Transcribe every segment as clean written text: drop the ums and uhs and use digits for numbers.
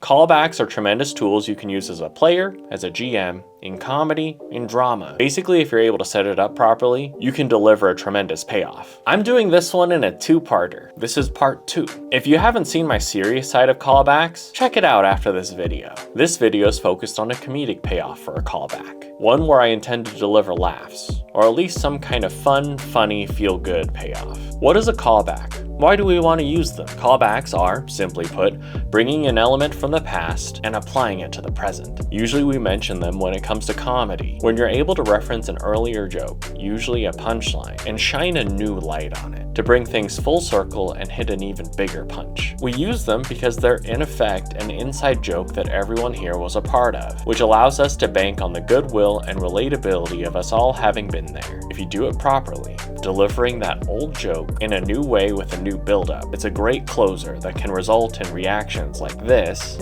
Callbacks are tremendous tools you can use as a player, as a GM, in comedy, in drama. Basically, if you're able to set it up properly, you can deliver a tremendous payoff. I'm doing this one in a two-parter. This is part 2. If you haven't seen my serious side of callbacks, check it out after this video. This video is focused on a comedic payoff for a callback. One where I intend to deliver laughs, or at least some kind of fun, funny, feel-good payoff. What is a callback? Why do we want to use them? Callbacks are, simply put, bringing an element from the past and applying it to the present. Usually we mention them when it comes to comedy, when you're able to reference an earlier joke, usually a punchline, and shine a new light on it, to bring things full circle and hit an even bigger punch. We use them because they're in effect an inside joke that everyone here was a part of, which allows us to bank on the goodwill and relatability of us all having been there. If you do it properly, delivering that old joke in a new way with a new build-up, it's a great closer that can result in reactions like this.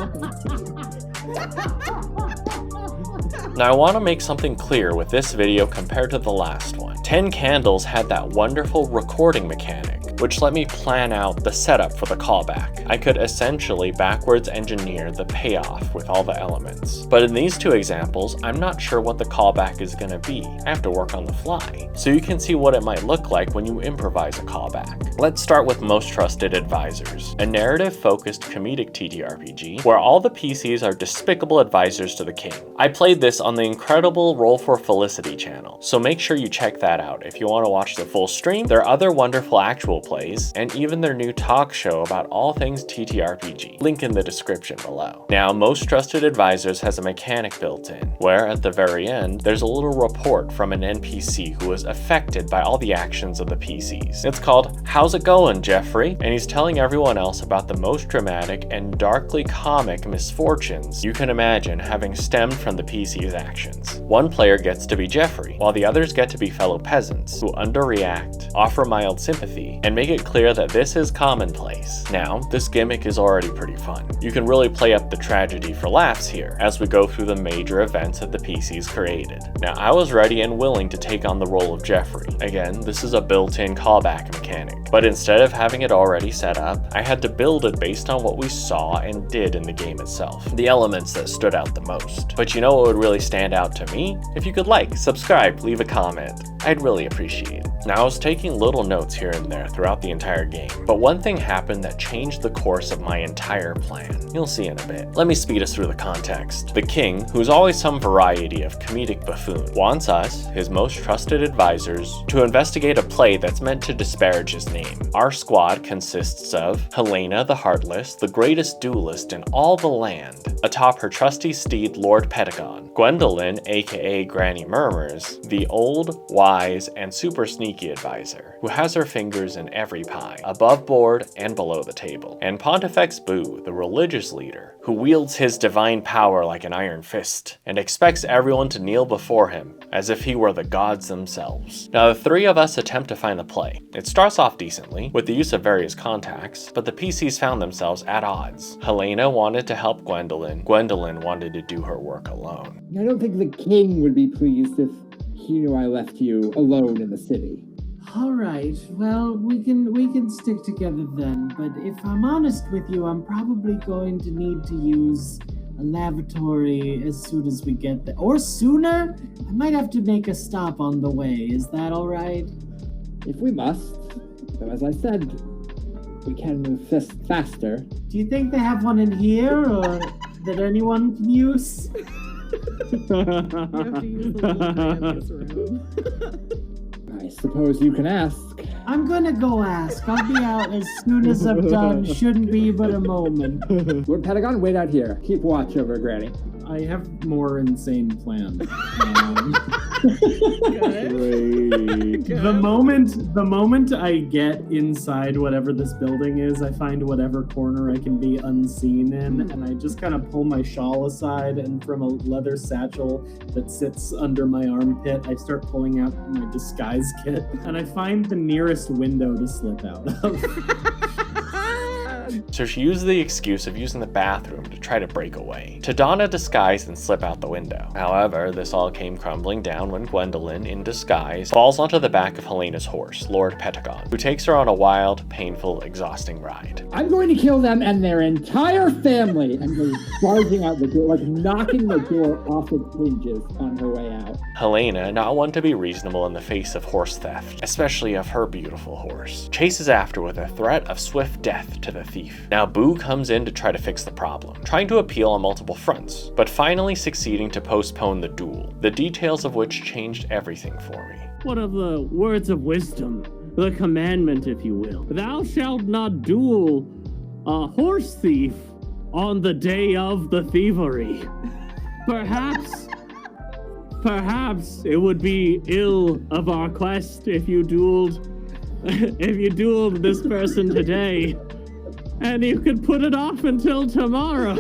Now I want to make something clear with this video compared to the last one. 10 Candles had that wonderful recording mechanic, which let me plan out the setup for the callback. I could essentially backwards engineer the payoff with all the elements. But in these two examples, I'm not sure what the callback is going to be. I have to work on the fly. So you can see what it might look like when you improvise a callback. Let's start with Most Trusted Advisors, a narrative-focused comedic TTRPG where all the PCs are despicable advisors to the king. I played this on the incredible Roll for Felicity channel, so make sure you check that out if you want to watch the full stream, their other wonderful actual plays, and even their new talk show about all things TTRPG. Link in the description below. Now, Most Trusted Advisors has a mechanic built in, where at the very end, there's a little report from an NPC who was affected by all the actions of the PCs. It's called, "How's it going, Geoffrey?" And he's telling everyone else about the most dramatic and darkly comic misfortunes you can imagine having stemmed from the PC's actions. One player gets to be Geoffrey, while the others get to be fellow peasants who underreact, offer mild sympathy, and make it clear that this is commonplace. Now, this gimmick is already pretty fun. You can really play up the tragedy for laughs here as we go through the major events that the PCs created. Now, I was ready and willing to take on the role of Geoffrey. Again, this is a built-in callback mechanic, but instead of having it already set up, I had to build it based on what we saw and did in the game itself, the elements that stood out the most. But you know what would really stand out to me? If you could like, subscribe, leave a comment. I'd really appreciate it. Now, I was taking little notes here and there throughout the entire game, but one thing happened that changed the course of my entire plan. You'll see in a bit. Let me speed us through the context. The king, who's always some variety of comedic buffoon, wants us, his most trusted advisors, to investigate a play that's meant to disparage his name. Our squad consists of Helena the Heartless, the greatest duelist in all the land, atop her trusty steed Lord Pentagon, Gwendolyn, aka Granny Murmurs, the old, wise, and super sneaky advisor, who has her fingers in every pie, above board and below the table, and Pontifex Boo, the religious leader, who wields his divine power like an iron fist, and expects everyone to kneel before him, as if he were the gods themselves. Now, the three of us attempt to find the play. It starts off decently, with the use of various contacts, but the PCs found themselves at odds. Helena wanted to help Gwendolyn. Gwendolyn wanted to do her work alone. I don't think the king would be pleased if he knew I left you alone in the city. All right, well, we can stick together then, but if I'm honest with you, I'm probably going to need to use a lavatory as soon as we get there. Or sooner? I might have to make a stop on the way. Is that all right? If we must, though as I said, we can move faster. Do you think they have one in here, or that anyone can use? You have to use the little man in this room. I suppose you can ask. I'm gonna go ask. I'll be out as soon as I'm done. Shouldn't be but a moment. Lord Pentagon, wait out here. Keep watch over Granny. I have more insane plans. Good. The moment I get inside whatever this building is, I find whatever corner I can be unseen in, and I just kind of pull my shawl aside, and from a leather satchel that sits under my armpit, I start pulling out my disguise kit, and I find the nearest window to slip out of. so she used the excuse of using the bathroom to try to break away, to don a disguise and slip out the window. However, this all came crumbling down when Gwendolyn, in disguise, falls onto the back of Helena's horse, Lord Pentagon, who takes her on a wild, painful, exhausting ride. I'm going to kill them and their entire family, and goes barging out the door, like knocking the door off its hinges on her way out. Helena, not one to be reasonable in the face of horse theft, especially of her beautiful horse, chases after with a threat of swift death to the thief. Now Boo comes in to try to fix the problem, trying to appeal on multiple fronts, but finally succeeding to postpone the duel, the details of which changed everything for me. One of the words of wisdom, the commandment, if you will. Thou shalt not duel a horse thief on the day of the thievery. Perhaps it would be ill of our quest if you dueled this person today, and you could put it off until tomorrow.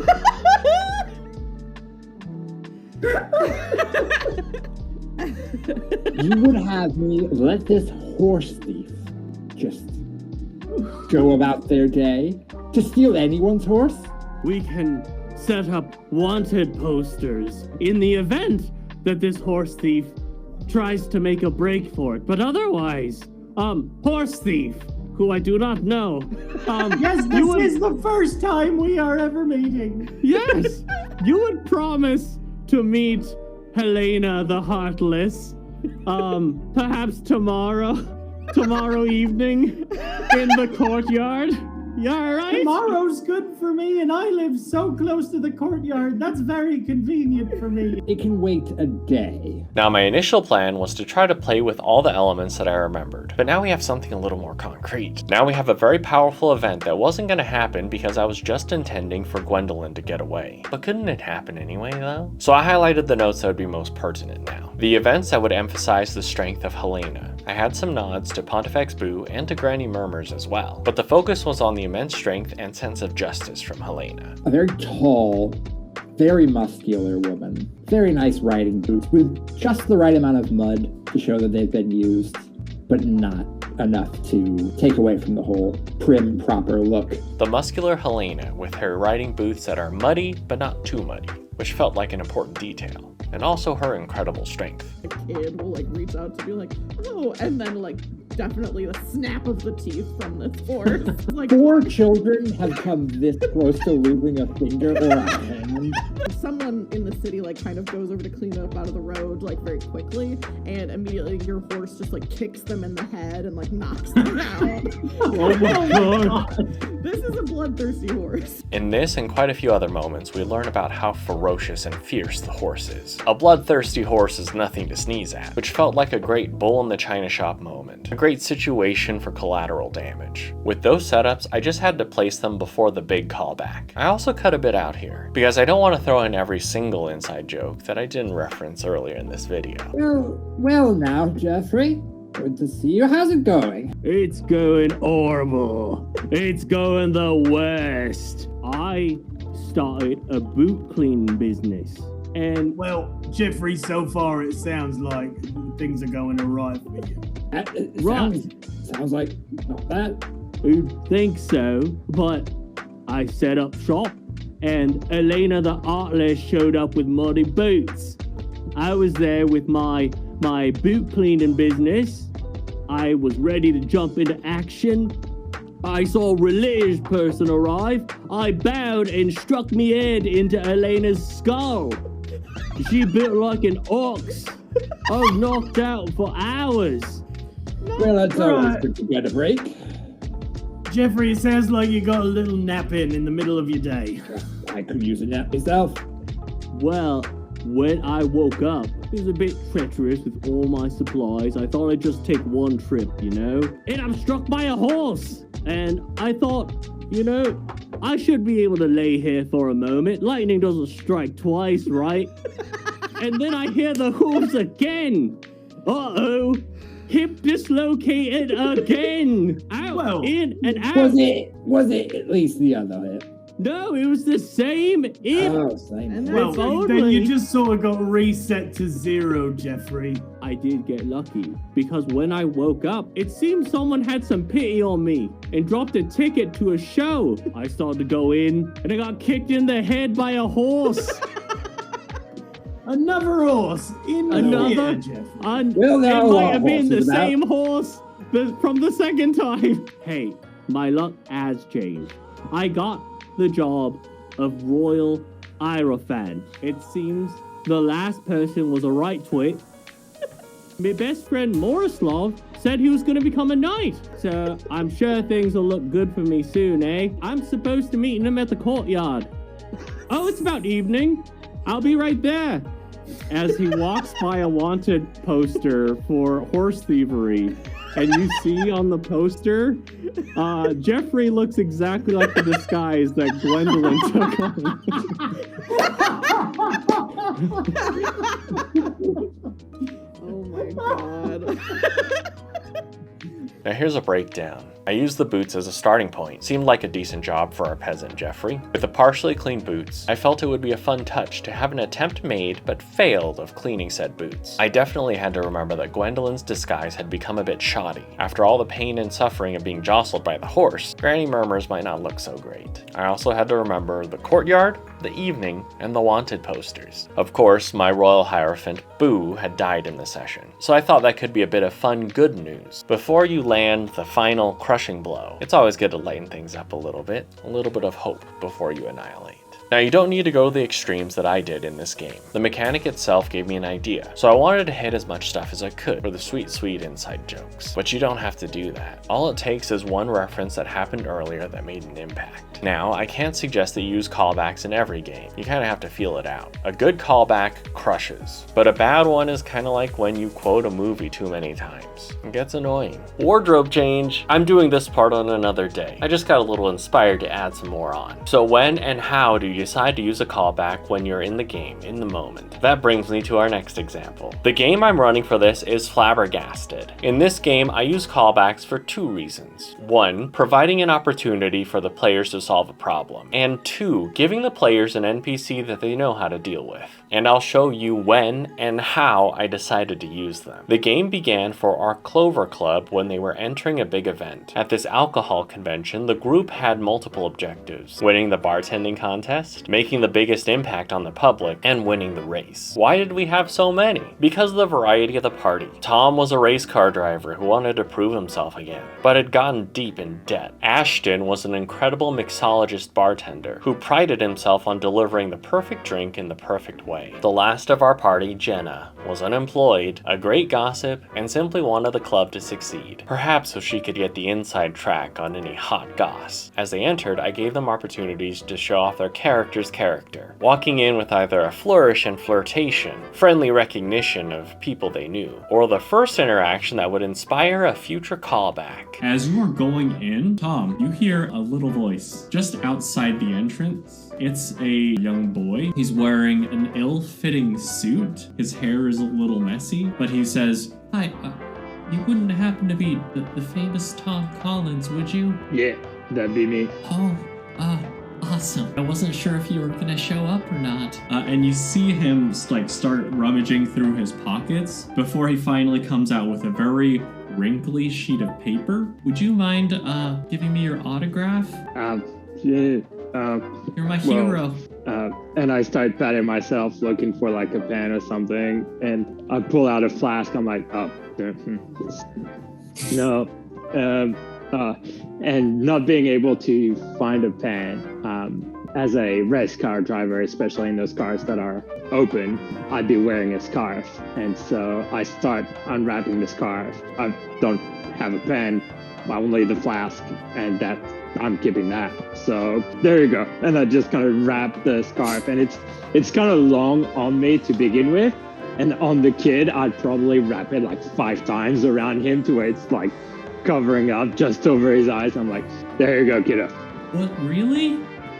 You would have me let this horse thief just go about their day to steal anyone's horse? We can set up wanted posters in the event that this horse thief tries to make a break for it. But otherwise, horse thief, who I do not know. Yes, this is the first time we are ever meeting. Yes, you would promise to meet Helena the Heartless, perhaps tomorrow evening in the courtyard. Yeah, right? Tomorrow's good for me, and I live so close to the courtyard. That's very convenient for me. It can wait a day. Now, my initial plan was to try to play with all the elements that I remembered, but now we have something a little more concrete. Now we have a very powerful event that wasn't going to happen because I was just intending for Gwendolyn to get away. But couldn't it happen anyway, though? So I highlighted the notes that would be most pertinent now. The events that would emphasize the strength of Helena. I had some nods to Pontifex Boo and to Granny Murmurs as well, but the focus was on the immense strength and sense of justice from Helena. A very tall, very muscular woman. Very nice riding boots with just the right amount of mud to show that they've been used, but not enough to take away from the whole prim, proper look. The muscular Helena with her riding boots that are muddy, but not too muddy, which felt like an important detail, and also her incredible strength. A kid will like reach out to be like, oh, and then like definitely the snap of the teeth from this horse. Like 4 children have come this close to losing a finger or a hand. someone in the city like kind of goes over to clean up out of the road like very quickly, and immediately your horse just like kicks them in the head and like knocks them out. Oh my god. This is a bloodthirsty horse. In this and quite a few other moments, we learn about how ferocious and fierce the horse is. A bloodthirsty horse is nothing to sneeze at, which felt like a great bull in the china shop moment. A great situation for collateral damage. With those setups, I just had to place them before the big callback. I also cut a bit out here, because I don't want to throw in every single inside joke that I didn't reference earlier in this video. Well now, Geoffrey. Good to see you. How's it going? It's going horrible. It's going the worst. I started a boot cleaning business. And Well, Geoffrey, so far it sounds like things are going alright for you. Sounds like not bad. you'd think so, but I set up shop and Elena the Artless showed up with muddy boots. I was there with my boot cleaning business. I was ready to jump into action. I saw a religious person arrive. I bowed and struck me head into Elena's skull. She bit like an ox. I was knocked out for hours. Well, that's always good to get a break. Geoffrey, it sounds like you got a little nap in the middle of your day. I could use a nap myself. Well, when I woke up, it was a bit treacherous with all my supplies. I thought I'd just take one trip, And I'm struck by a horse. And I thought, I should be able to lay here for a moment. Lightning doesn't strike twice, right? And then I hear the hooves again. Uh-oh. Hip dislocated again. Out, Well, in, and out. Was it at least the other hip? No, it was the same imp. Oh, same. And Well, If then only- you just saw it got reset to 0, Geoffrey. I did get lucky, because when I woke up, it seemed someone had some pity on me and dropped a ticket to a show. I started to go in, and I got kicked in the head by a horse. Another horse in Another? the Geoffrey. Well, there It are a lot might of have been the horses about. same horse from the second time. Hey, my luck has changed. I got the job of Royal Hierophant. It seems the last person was a right twit. My best friend Morislav said he was going to become a knight. So I'm sure things will look good for me soon, eh? I'm supposed to meet him at the courtyard. Oh, it's about evening. I'll be right there. As he walks by a wanted poster for horse thievery, and you see on the poster, Geoffrey looks exactly like the disguise that Gwendolyn took on. Oh my god. Now here's a breakdown. I used the boots as a starting point. Seemed like a decent job for our peasant Geoffrey. With the partially clean boots, I felt it would be a fun touch to have an attempt made but failed of cleaning said boots. I definitely had to remember that Gwendolyn's disguise had become a bit shoddy. After all the pain and suffering of being jostled by the horse, Granny Murmurs might not look so great. I also had to remember the courtyard, the evening, and the wanted posters. Of course, my royal hierophant, Boo, had died in the session, so I thought that could be a bit of fun good news. Before you land the final crushing blow, it's always good to lighten things up a little bit of hope before you annihilate. Now you don't need to go to the extremes that I did in this game. The mechanic itself gave me an idea, so I wanted to hit as much stuff as I could for the sweet inside jokes. But you don't have to do that. All it takes is one reference that happened earlier that made an impact. Now, I can't suggest that you use callbacks in every game. You kind of have to feel it out. A good callback crushes, but a bad one is kind of like when you quote a movie too many times. It gets annoying. Wardrobe change. I'm doing this part on another day. I just got a little inspired to add some more on. So when and how do you decide to use a callback when you're in the game, in the moment? That brings me to our next example. The game I'm running for this is Flabbergasted. In this game, I use callbacks for two reasons. One, providing an opportunity for the players to solve a problem. And two, giving the players an NPC that they know how to deal with. And I'll show you when and how I decided to use them. The game began for our Clover Club when they were entering a big event. At this alcohol convention, the group had multiple objectives: winning the bartending contest, making the biggest impact on the public, and winning the race. Why did we have so many? Because of the variety of the party. Tom was a race car driver who wanted to prove himself again, but had gotten deep in debt. Ashton was an incredible mixologist bartender who prided himself on delivering the perfect drink in the perfect way. The last of our party, Jenna, was unemployed, a great gossip, and simply wanted the club to succeed, perhaps so she could get the inside track on any hot goss. As they entered, I gave them opportunities to show off their character's character, walking in with either a flourish and flirtation, friendly recognition of people they knew, or the first interaction that would inspire a future callback. As you are going in, Tom, you hear a little voice just outside the entrance. It's a young boy. He's wearing an ill-fitting suit. His hair is a little messy, but he says, "Hi, you wouldn't happen to be the famous Tom Collins, would you?" Yeah, that'd be me. Oh, awesome. I wasn't sure if you were gonna show up or not. And you see him start rummaging through his pockets before he finally comes out with a very wrinkly sheet of paper. Would you mind giving me your autograph? Yeah. You're my hero. And I start patting myself, looking for like a pen or something, and I pull out a flask. I'm like, no. And not being able to find a pen, as a race car driver, especially in those cars that are open, I'd be wearing a scarf. And so I start unwrapping the scarf. I don't have a pen, only the flask, and that I'm keeping that. So there you go. And I just kind of wrap the scarf, and it's kind of long on me to begin with. And on the kid, I'd probably wrap it like 5 times around him to where it's like covering up just over his eyes. I'm like, there you go, kiddo. What, really?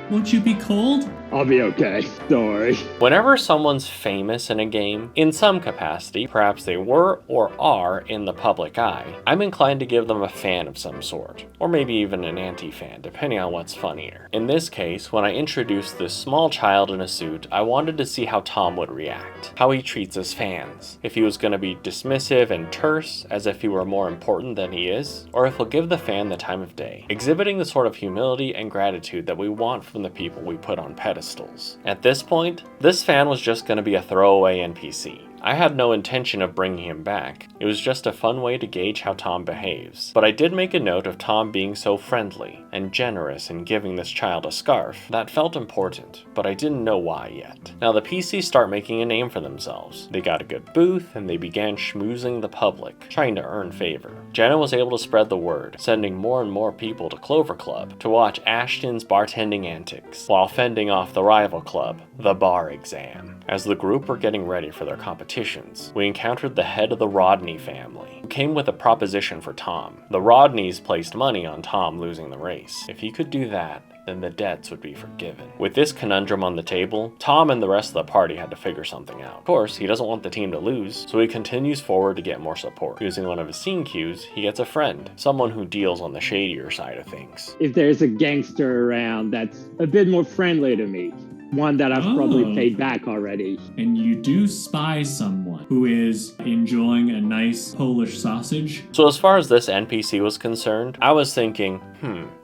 Won't you be cold? I'll be okay. Don't worry. Whenever someone's famous in a game, in some capacity, perhaps they were or are in the public eye, I'm inclined to give them a fan of some sort, or maybe even an anti-fan, depending on what's funnier. In this case, when I introduced this small child in a suit, I wanted to see how Tom would react, how he treats his fans, if he was going to be dismissive and terse, as if he were more important than he is, or if he'll give the fan the time of day, exhibiting the sort of humility and gratitude that we want from the people we put on pedestals. At this point, this fan was just going to be a throwaway NPC. I had no intention of bringing him back. It was just a fun way to gauge how Tom behaves. But I did make a note of Tom being so friendly and generous in giving this child a scarf. That felt important, but I didn't know why yet. Now the PCs start making a name for themselves. They got a good booth and they began schmoozing the public, trying to earn favor. Jenna was able to spread the word, sending more and more people to Clover Club to watch Ashton's bartending antics, while fending off the rival club, the Bar Exam. As the group were getting ready for their competitions, we encountered the head of the Rodney family, who came with a proposition for Tom. The Rodneys placed money on Tom losing the race. If he could do that, then the debts would be forgiven. With this conundrum on the table, Tom and the rest of the party had to figure something out. Of course, he doesn't want the team to lose, so he continues forward to get more support. Using one of his scene cues, he gets a friend, someone who deals on the shadier side of things. If there's a gangster around that's a bit more friendly to me, one that I've probably paid back already. And you do spy someone who is enjoying a nice Polish sausage. So as far as this NPC was concerned, I was thinking,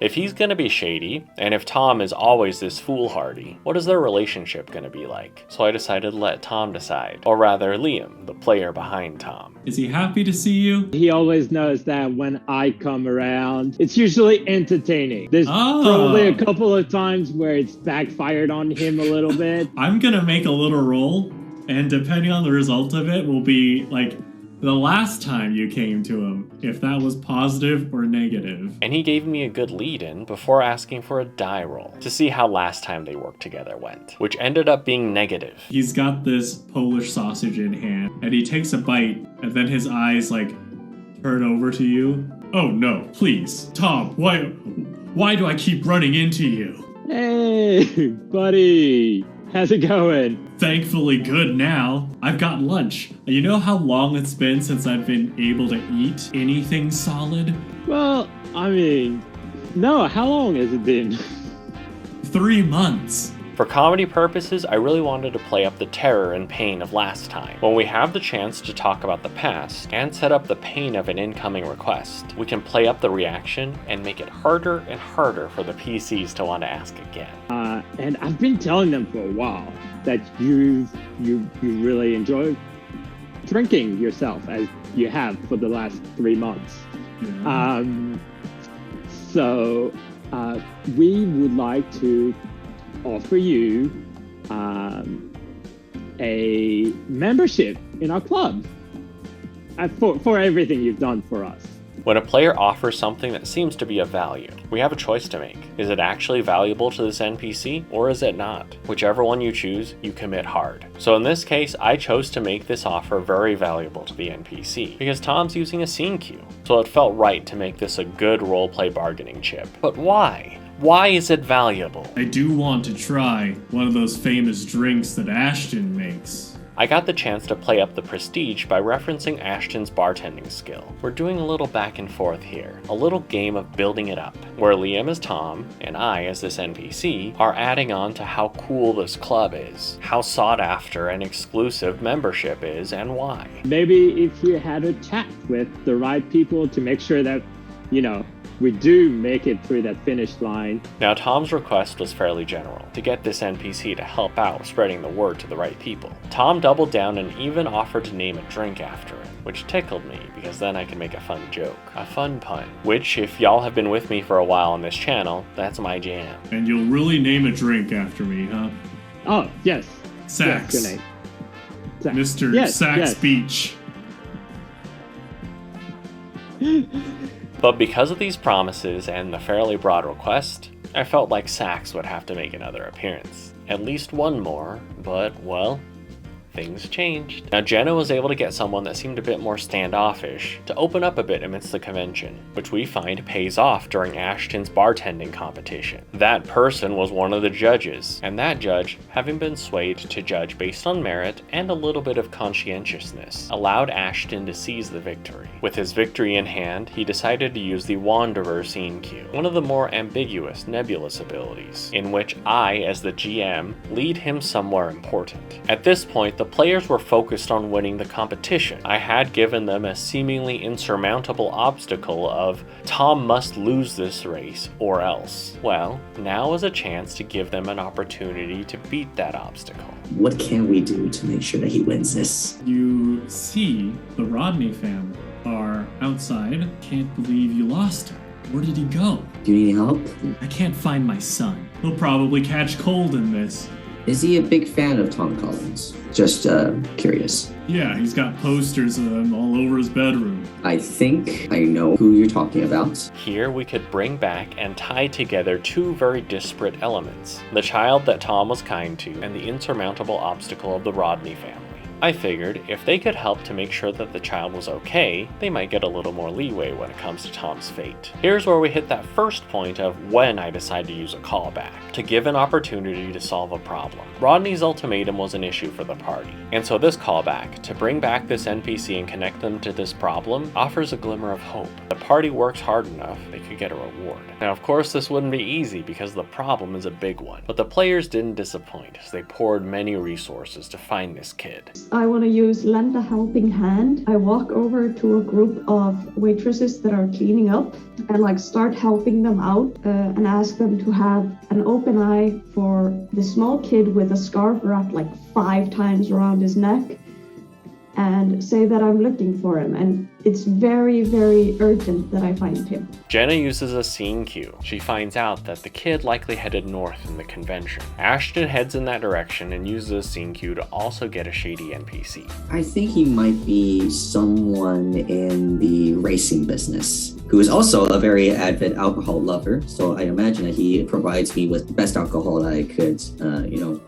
if he's gonna be shady, and if Tom is always this foolhardy, what is their relationship gonna be like? So I decided to let Tom decide. Or rather, Liam, the player behind Tom. Is he happy to see you? He always knows that when I come around, it's usually entertaining. There's probably a couple of times where it's backfired on him a little bit. I'm gonna make a little roll, and depending on the result of it will be like the last time you came to him, if that was positive or negative. And he gave me a good lead-in before asking for a die roll to see how last time they worked together went, which ended up being negative. He's got this Polish sausage in hand, and he takes a bite, and then his eyes like turn over to you. Oh no, please, Tom, why do I keep running into you? Hey, buddy. How's it going? Thankfully good now. I've got lunch. You know how long it's been since I've been able to eat anything solid? Well, I mean, no, how long has it been? 3 months. For comedy purposes, I really wanted to play up the terror and pain of last time. When we have the chance to talk about the past and set up the pain of an incoming request, we can play up the reaction and make it harder and harder for the PCs to want to ask again. And I've been telling them for a while that you really enjoy drinking yourself as you have for the last 3 months. Yeah. So we would like to offer you a membership in our club for everything you've done for us. When a player offers something that seems to be of value, we have a choice to make. Is it actually valuable to this NPC, or is it not? Whichever one you choose, you commit hard. So in this case, I chose to make this offer very valuable to the NPC, because Tom's using a scene cue, so it felt right to make this a good roleplay bargaining chip. But why? Why is it valuable? I do want to try one of those famous drinks that Ashton makes. I got the chance to play up the prestige by referencing Ashton's bartending skill. We're doing a little back and forth here, a little game of building it up, where Liam as Tom, and I as this NPC, are adding on to how cool this club is, how sought after and exclusive membership is, and why. Maybe if you had a chat with the right people to make sure that, we do make it through that finish line. Now Tom's request was fairly general, to get this NPC to help out spreading the word to the right people. Tom doubled down and even offered to name a drink after it, which tickled me because then I could make a fun joke, a fun pun, which if y'all have been with me for a while on this channel, that's my jam. And you'll really name a drink after me, huh? Oh, yes. Sax. Yes, good name. Sax. Mr. Yes, Sax yes. Beach. But because of these promises and the fairly broad request, I felt like Sax would have to make another appearance. At least one more, but, well, things changed. Now Jenna was able to get someone that seemed a bit more standoffish to open up a bit amidst the convention, which we find pays off during Ashton's bartending competition. That person was one of the judges, and that judge, having been swayed to judge based on merit and a little bit of conscientiousness, allowed Ashton to seize the victory. With his victory in hand, he decided to use the Wanderer scene cue, one of the more ambiguous, nebulous abilities, in which I, as the GM, lead him somewhere important. At this point, the players were focused on winning the competition. I had given them a seemingly insurmountable obstacle of Tom must lose this race or else. Well, now is a chance to give them an opportunity to beat that obstacle. What can we do to make sure that he wins this? You see the Rodney family are outside. Can't believe you lost him. Where did he go? Do you need help? I can't find my son. He'll probably catch cold in this. Is he a big fan of Tom Collins? Just curious. Yeah, he's got posters of him all over his bedroom. I think I know who you're talking about. Here we could bring back and tie together two very disparate elements: the child that Tom was kind to and the insurmountable obstacle of the Rodney family. I figured if they could help to make sure that the child was okay, they might get a little more leeway when it comes to Tom's fate. Here's where we hit that first point of when I decide to use a callback, to give an opportunity to solve a problem. Rodney's ultimatum was an issue for the party, and so this callback, to bring back this NPC and connect them to this problem, offers a glimmer of hope. The party works hard enough, they could get a reward. Now of course this wouldn't be easy because the problem is a big one, but the players didn't disappoint as they poured many resources to find this kid. I want to use lend a helping hand. I walk over to a group of waitresses that are cleaning up and start helping them out and ask them to have an open eye for the small kid with a scarf wrapped 5 times around his neck and say that I'm looking for him, and it's very, very urgent that I find him. Jenna uses a scene cue. She finds out that the kid likely headed north in the convention. Ashton heads in that direction and uses a scene cue to also get a shady NPC. I think he might be someone in the racing business who is also a very avid alcohol lover, so I imagine that he provides me with the best alcohol that I could,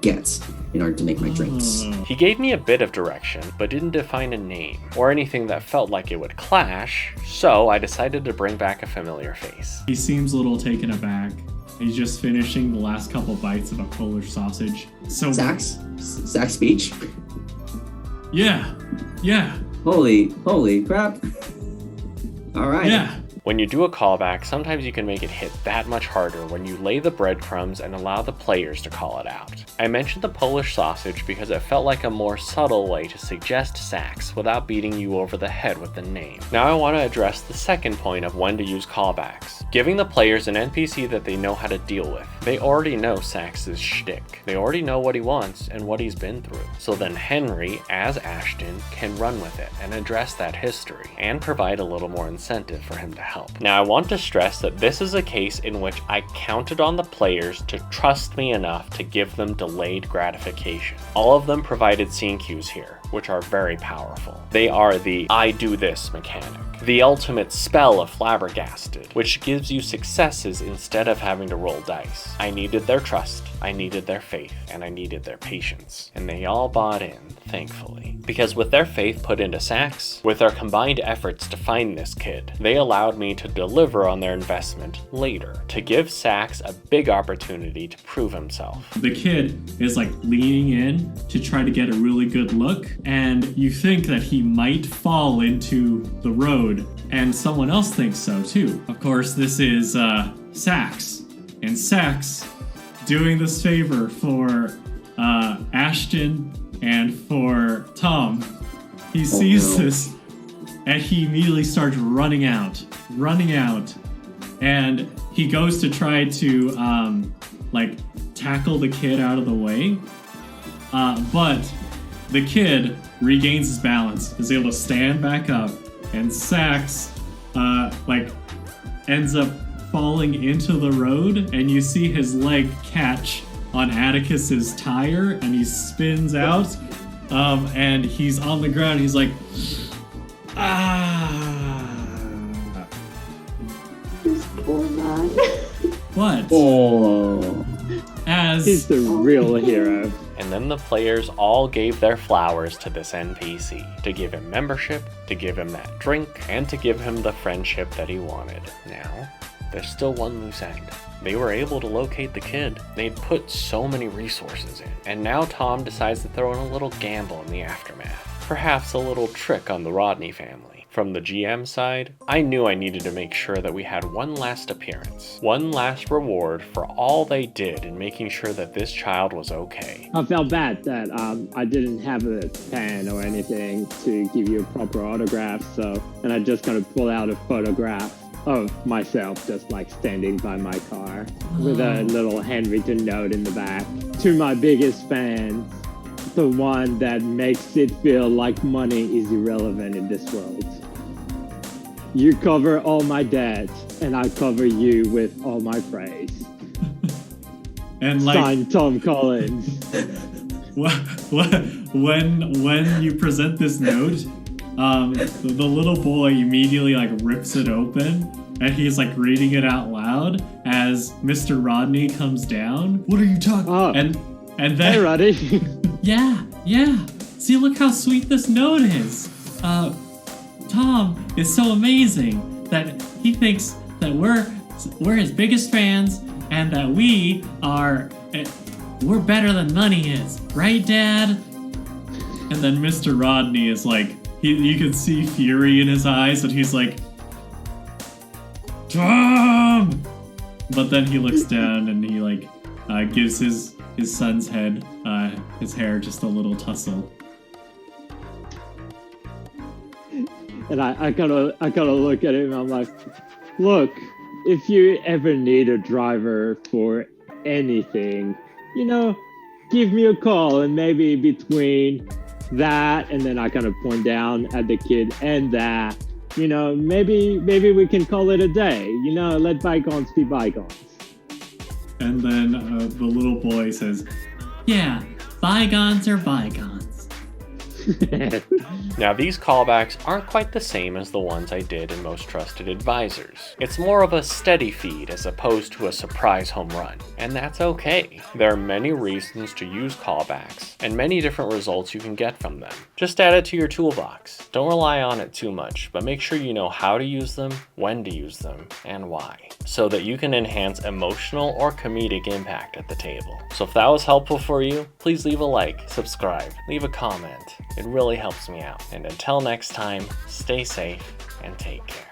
get in order to make my drinks. He gave me a bit of direction, but didn't define a name, or anything that felt like it would clash, so I decided to bring back a familiar face. He seems a little taken aback. He's just finishing the last couple bites of a Polish sausage. So Sax speech? Yeah. Holy crap. All right. Yeah. When you do a callback, sometimes you can make it hit that much harder when you lay the breadcrumbs and allow the players to call it out. I mentioned the Polish sausage because it felt like a more subtle way to suggest Sax without beating you over the head with the name. Now I want to address the second point of when to use callbacks. Giving the players an NPC that they know how to deal with. They already know Sax's shtick. They already know what he wants and what he's been through. So then Henry, as Ashton, can run with it and address that history and provide a little more incentive for him to help. Now I want to stress that this is a case in which I counted on the players to trust me enough to give them delayed gratification. All of them provided scene cues here, which are very powerful. They are the I do this mechanic, the ultimate spell of Flabbergasted, which gives you successes instead of having to roll dice. I needed their trust, I needed their faith, and I needed their patience. And they all bought in, thankfully. Because with their faith put into Sax, with their combined efforts to find this kid, they allowed me to deliver on their investment later, to give Sax a big opportunity to prove himself. The kid is leaning in to try to get a really good look, and you think that he might fall into the road, and someone else thinks so too. Of course, this is Sax, and Sax doing this favor for Ashton and for Tom. He sees this, and he immediately starts running out, and he goes to try to tackle the kid out of the way, but the kid regains his balance, is able to stand back up, and Sax ends up falling into the road, and you see his leg catch on Atticus's tire, and he spins out, and he's on the ground. He's like, This poor man. What? Oh, As he's the real hero. And and then the players all gave their flowers to this NPC, to give him membership, to give him that drink, and to give him the friendship that he wanted. Now, there's still one loose end. They were able to locate the kid. They'd put so many resources in, and now Tom decides to throw in a little gamble in the aftermath. Perhaps a little trick on the Rodney family. From the GM side, I knew I needed to make sure that we had one last appearance, one last reward for all they did in making sure that this child was okay. I felt bad that I didn't have a pen or anything to give you a proper autograph, and I just kind of pulled out a photograph of myself just like standing by my car with a little handwritten note in the back. To my biggest fans, the one that makes it feel like money is irrelevant in this world. You cover all my debts, and I cover you with all my praise. And like, signed, Tom Collins. when you present this note, the little boy immediately like rips it open, and he's like reading it out loud as Mr. Rodney comes down. What are you talking? Oh. And then, Hey, Rodney. yeah. See, look how sweet this note is. Tom is so amazing that he thinks that we're his biggest fans, and that we're better than money is, right, Dad? And then Mr. Rodney is like, you can see fury in his eyes, and he's like, Tom! But then he looks down and he like gives his son's head, his hair, just a little tussle. And I kind of look at him and I'm like, look, if you ever need a driver for anything, give me a call, and maybe between that and then I kind of point down at the kid and that, maybe we can call it a day, let bygones be bygones. And then the little boy says, yeah, bygones are bygones. Now, these callbacks aren't quite the same as the ones I did in Most Trusted Advisors. It's more of a steady feed as opposed to a surprise home run, and that's okay. There are many reasons to use callbacks, and many different results you can get from them. Just add it to your toolbox. Don't rely on it too much, but make sure you know how to use them, when to use them, and why, so that you can enhance emotional or comedic impact at the table. So if that was helpful for you, please leave a like, subscribe, leave a comment. It really helps me out. And until next time, stay safe and take care.